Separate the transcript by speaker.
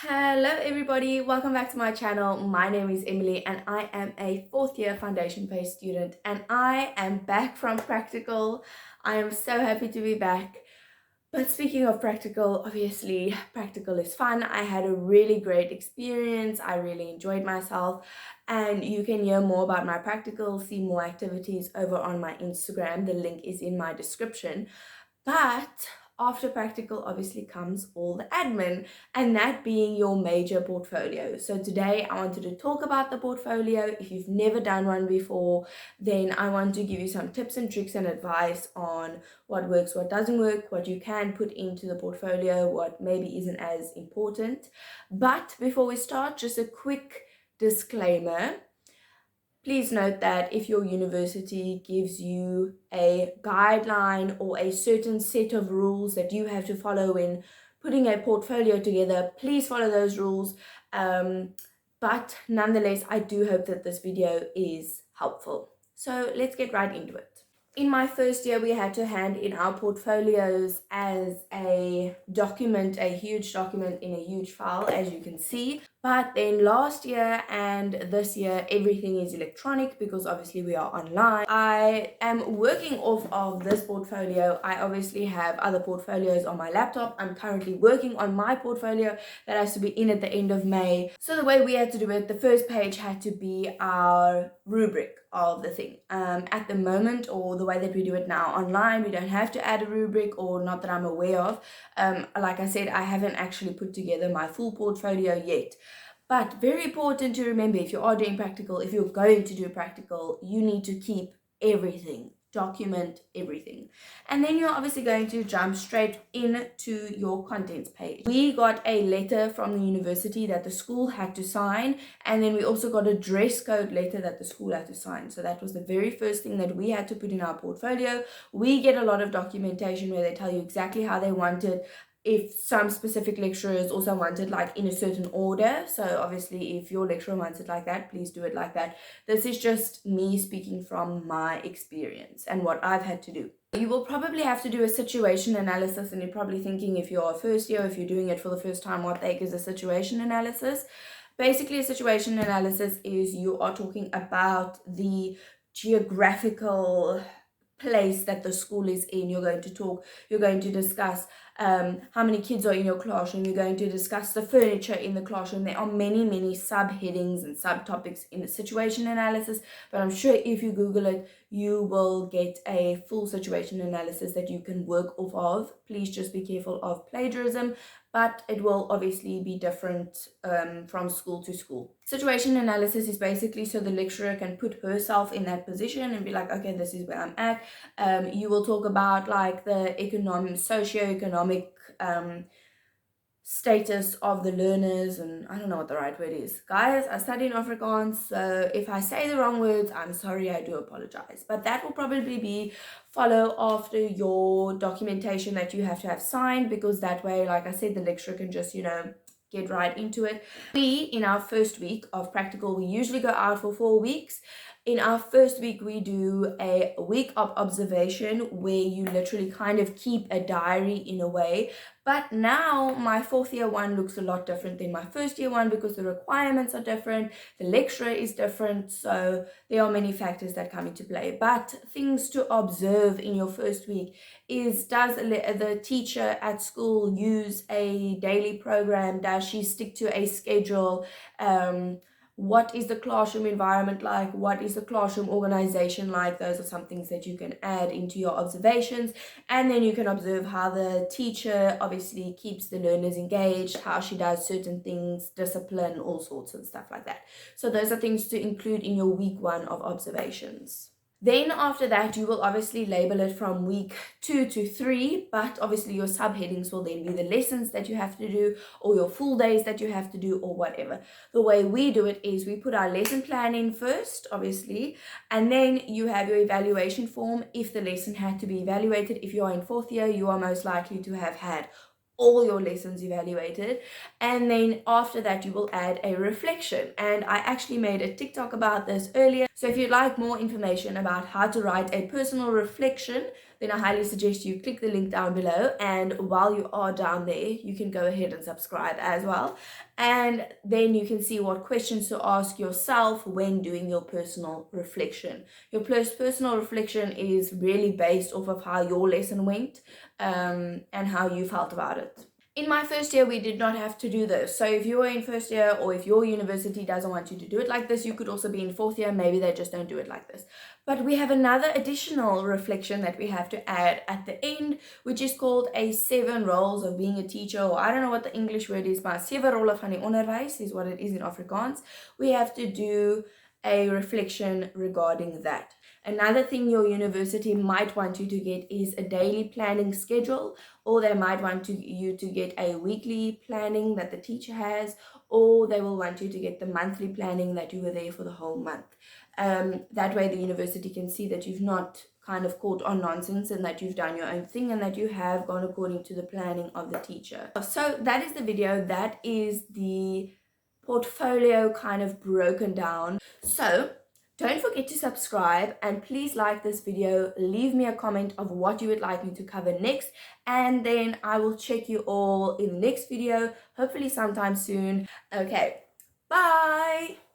Speaker 1: Hello everybody, welcome back to my channel. My name is Emily and I am a fourth year foundation based student and I am back from practical. I am so happy to be back. But speaking of practical, obviously practical is fun. I had a really great experience. I really enjoyed myself, and you can hear more about my practical, see more activities over on my Instagram. The link is in my description. But after practical obviously comes all the admin, and that being your major portfolio. So today I wanted to talk about the portfolio. If you've never done one before, then I want to give you some tips and tricks and advice on what works, what doesn't work, what you can put into the portfolio, what maybe isn't as important. But before we start, just a quick disclaimer. Please note that if your university gives you a guideline or a certain set of rules that you have to follow when putting a portfolio together, please follow those rules. But nonetheless, I do hope that this video is helpful. So let's get right into it. In my first year, we had to hand in our portfolios as a document, a huge document in a huge file, as you can see. But then last year and this year, everything is electronic because obviously we are online. I am working off of this portfolio. I obviously have other portfolios on my laptop. I'm currently working on my portfolio that has to be in at the end of May. So the way we had to do it, the first page had to be our rubric of the thing. At the moment, or the way that we do it now online, we don't have to add a rubric, or not that I'm aware of. Like I said, I haven't actually put together my full portfolio yet. But very important to remember, if you are doing practical, if you're going to do practical, you need to keep everything, document everything. And then you're obviously going to jump straight into your contents page. We got a letter from the university that the school had to sign, and then we also got a dress code letter that the school had to sign. So that was the very first thing that we had to put in our portfolio. We get a lot of documentation where they tell you exactly how they want it. If some specific lecturers also want it like in a certain order, so obviously if your lecturer wants it like that, please do it like that. This is just me speaking from my experience and what I've had to do. You will probably have to do a situation analysis, and you're probably thinking, if you're a first year, if you're doing it for the first time, what the heck is a situation analysis? Basically, a situation analysis is you are talking about the geographical place that the school is in. You're going to discuss how many kids are in your classroom. You're going to discuss the furniture in the classroom. There are many subheadings and subtopics in the situation analysis, but I'm sure if you Google it, you will get a full situation analysis that you can work off of. Please just be careful of plagiarism, but it will obviously be different from school to school. Situation analysis is basically so the lecturer can put herself in that position and be like, okay, this is where I'm at. You will talk about like the socioeconomic status of the learners, and I don't know what the right word is. Guys, I study in Afrikaans, so if I say the wrong words, I'm sorry, I do apologize. But that will probably be follow after your documentation that you have to have signed, because that way, like I said, the lecturer can just, get right into it. In our first week of practical, we usually go out for 4 weeks. In our first week, we do a week of observation where you literally kind of keep a diary in a way. But now my fourth year one looks a lot different than my first year one because the requirements are different, the lecturer is different, so there are many factors that come into play. But things to observe in your first week is, does the teacher at school use a daily program? Does she stick to a schedule? What is the classroom environment like? What is the classroom organization like? Those are some things that you can add into your observations. And then you can observe how the teacher obviously keeps the learners engaged, how she does certain things, discipline, all sorts of stuff like that. So those are things to include in your week one of observations. Then after that, you will obviously label it from week 2 to 3, but obviously your subheadings will then be the lessons that you have to do, or your full days that you have to do, or whatever. The way we do it is we put our lesson plan in first, obviously, and then you have your evaluation form if the lesson had to be evaluated. If you are in fourth year, you are most likely to have had all your lessons evaluated, and then after that you will add a reflection. And I actually made a TikTok about this earlier, so if you'd like more information about how to write a personal reflection, then I highly suggest you click the link down below, and while you are down there, you can go ahead and subscribe as well, and then you can see what questions to ask yourself when doing your personal reflection. Your personal reflection is really based off of how your lesson went, and how you felt about it. In my first year, we did not have to do this. So if you were in first year, or if your university doesn't want you to do it like this, you could also be in fourth year. Maybe they just don't do it like this. But we have another additional reflection that we have to add at the end, which is called a 7 roles of being a teacher, or I don't know what the English word is, maar 7 rolle van die onderwys is what it is in Afrikaans. We have to do a reflection regarding that. Another thing your university might want you to get is a daily planning schedule, or they might want you to get a weekly planning that the teacher has, or they will want you to get the monthly planning that you were there for the whole month. That way the university can see that you've not kind of caught on nonsense, and that you've done your own thing, and that you have gone according to the planning of the teacher. So that is the video. That is the portfolio kind of broken down. So don't forget to subscribe, and please like this video. Leave me a comment of what you would like me to cover next, and then I will check you all in the next video, hopefully sometime soon. Okay, bye!